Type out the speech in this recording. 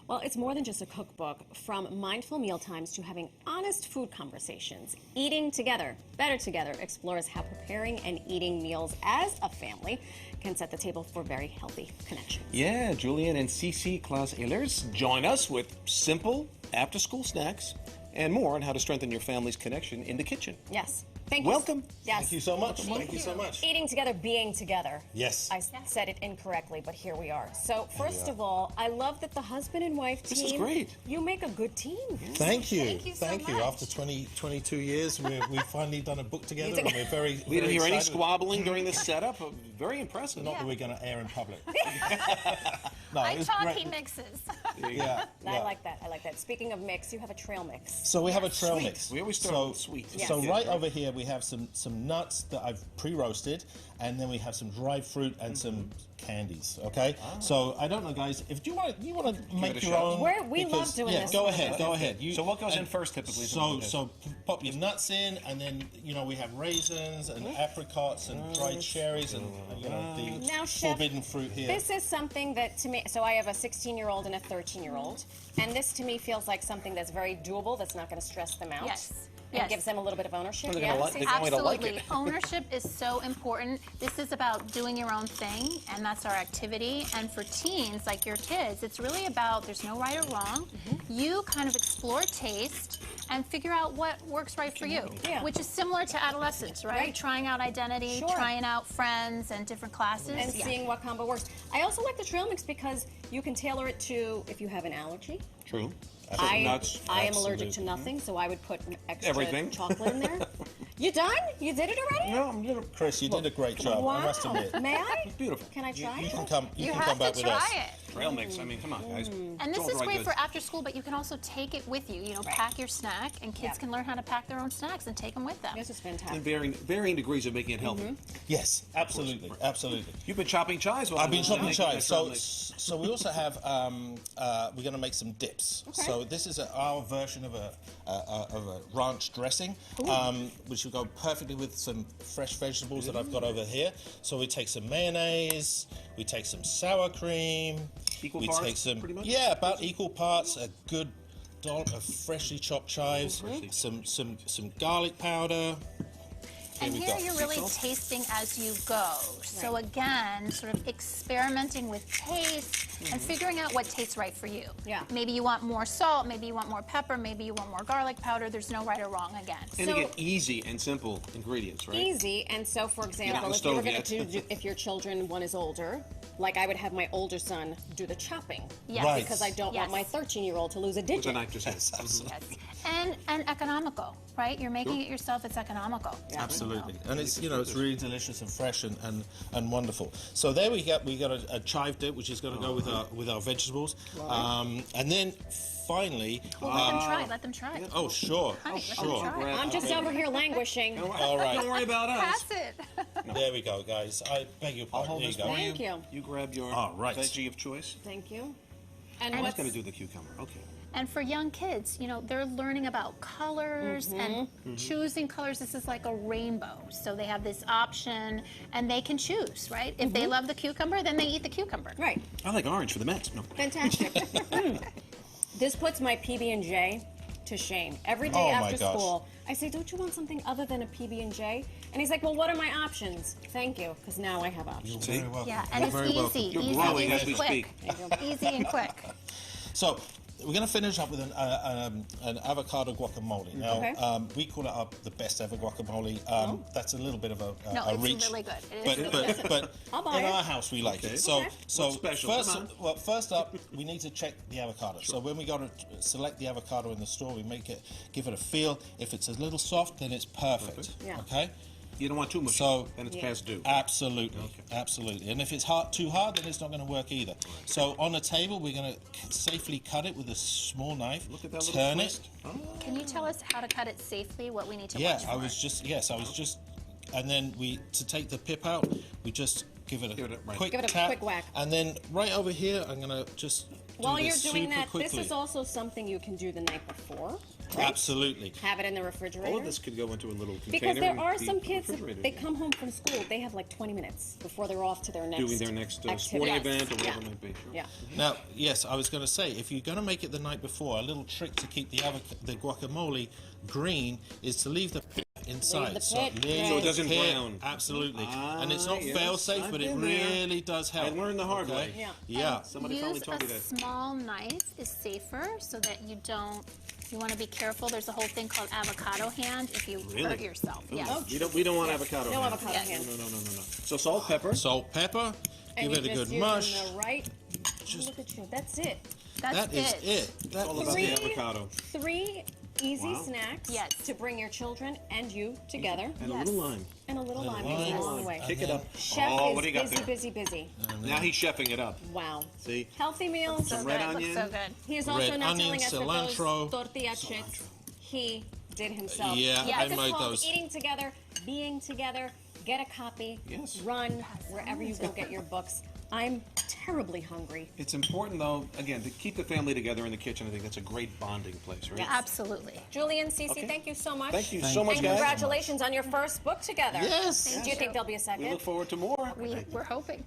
Well, it's more than just a cookbook. From mindful mealtimes to having honest food conversations, Eating Together, Better Together explores how preparing and eating meals as a family can set the table for very healthy connections. Yeah, Julian and Clauss-Ehlers join us with simple after-school snacks and more on how to strengthen your family's connection in the kitchen. Yes. Thank you. Welcome. Yes. Thank you so much. Thank you so much. Eating together, being together. Yes. I said it incorrectly, but here we are. So, first of all, I love that the husband and wife team. This is great. You make a good team. Thank you. Thank you so much. After 22 years, we've finally done a book together, and we're very. We didn't hear any excited. squabbling during this setup. Very impressive. Not that we're going to air in public. No, I it's talk, great. he mixes. Yeah. I like that. I like that. Speaking of mix, you have a trail mix. So we have a trail mix. We always start with sweet. So right over here we have some nuts that I've pre-roasted, and then we have some dried fruit and some candies. Okay. So I don't know, guys, if you want to make your own. We love doing this. Go ahead. So what goes in first typically? So pop your nuts in, and then we have raisins and apricots and dried cherries and the Now, Chef, forbidden fruit here. This is something that to me, so I have a 16-year-old and a 13-year-old, and this to me feels like something that's very doable, that's not going to stress them out. Yes. And Yes. gives them a little bit of ownership. They're gonna like Absolutely. it. Ownership is so important. This is about doing your own thing, and that's our activity. And for teens, like your kids, it's really about there's no right or wrong. You kind of explore taste and figure out what works right for you, which is similar to adolescence, right? Trying out identity, trying out friends and different classes. And seeing what combo works. I also like the trail mix because you can tailor it to if you have an allergy. True. I am allergic to nothing, so I would put extra chocolate in there. You done? You did it already? No, I'm little. Chris, you did a great job. Wow. I must admit. May I? It's beautiful. Can I try You it? can come. You can have come back to with us. try it. Trail mix. I mean, come on, guys. And this is great for after school, but you can also take it with you. Pack your snack, and kids can learn how to pack their own snacks and take them with them. This is fantastic. And varying degrees of making it healthy. Yes, absolutely, absolutely. You've been chopping chives. I've been chopping chives. So we also have we're going to make some dips. Okay. So this is our version of a ranch dressing, which will go perfectly with some fresh vegetables that I've got over here. So we take some mayonnaise, we take some sour cream, Equal we parts, take some pretty much? about equal parts. A good dollop of freshly chopped chives, some garlic powder. And here you're really tasting as you go. So again, sort of experimenting with taste and figuring out what tastes right for you. Yeah. Maybe you want more salt, maybe you want more pepper, maybe you want more garlic powder. There's no right or wrong again. And again, easy and simple ingredients, right? Easy, and so for example, if you were going to do, if your children, one is older, like I would have my older son do the chopping. Yes. Right. Because I don't want my 13-year-old to lose a digit. With a knife to Yes. And economical, right? You're making it yourself, it's economical. Absolutely, and it's it's really delicious and fresh and wonderful. So there we got a chive dip, which is going to go with our vegetables, and then finally. Well, let them try. Oh sure, Honey, sure. let them try. I'm just over here languishing. All right, Don't worry about us. Pass it. there we go, guys. I beg your I'll pardon. hold There this you go. for you. Thank you. You grab your veggie of choice. Thank you. And I'm what's just going to do the cucumber. Okay. And for young kids, they're learning about colors and choosing colors. This is like a rainbow. So they have this option, and they can choose, right? If they love the cucumber, then they eat the cucumber. Right. I like orange for the Mets. No. Fantastic. This puts my PB&J to shame. Every day after school, I say, don't you want something other than a PB&J? And he's like, well, what are my options? Thank you, because now I have options. You're very welcome. Yeah, and it's easy. You're Easy, growing as easy, we quick. speak. Easy and quick. So we're going to finish up with an avocado guacamole. Now, we call it the best ever guacamole. That's a little bit of a It's reach. really good. It is really good. But I'll buy in it. our house, we like it. So What's special? Come on. first up, we need to check the avocado. So when we go to select the avocado in the store, we give it a feel. If it's a little soft, then it's perfect. Yeah. Okay. You don't want too much, So then it's past due. Absolutely, absolutely. And if it's too hard, then it's not going to work either. So on the table, we're going to safely cut it with a small knife. Look at that little turn twist. it. Can you tell us how to cut it safely? What we need to Yeah, watch for? I was just, and then to take the pip out, we just give it a Give it a quick Give it a tap, quick whack. and then right over here, I'm going to just While do you're this doing super that, quickly. this is also something you can do the night before. Right? Absolutely. Have it in the refrigerator. All of this could go into a little container. Because there and are be some kids, refrigerated. they come home from school, they have like 20 minutes before they're off to their next doing their next sporting activity. event or whatever Yeah. it might be. Sure. Yeah. Now, yes, I was going to say, if you're going to make it the night before, a little trick to keep the guacamole green is to leave the pit inside. the so pit, leave right. So it the doesn't pit. brown. Absolutely. Ah, And it's not yes, fail-safe, I've but it been there. really does help. I learned the hard way. Yeah. Yeah. Somebody finally Use told me a that. small knife is safer so that you don't. You want to be careful. There's a whole thing called avocado hand if you Really? hurt yourself. Yes. We don't want avocado. No hand. avocado Yes. hand. No. So salt, pepper. Salt, pepper, And give you it a just good use mush. the right. Just- Look at you. That's it. That's That is it. That All is about the Three- avocado. 3 easy Wow. snacks Yes. to bring your children and you together. And a Yes. little lime. And a little lime lime. goes a long way. Kick it up. Chef Oh, is what do you got busy, there? busy. Now he's chefing it up. Wow. See? Healthy meals. So red good. onion. Looks so good. He is also Red now onion, telling us that cilantro. those tortilla chips he did himself. Yeah, Yeah. I It's made called those. Eating Together, Being Together. Get a copy. Yes. Run wherever you go get your books. I'm terribly hungry. It's important, though, again, to keep the family together in the kitchen. I think that's a great bonding place, right? Yeah. Absolutely. Julian, Cece, Okay. thank you so much. Thank you so much, And guys. congratulations on your first book together. Yes. Do you think there'll be a second? We look forward to more. We're hoping.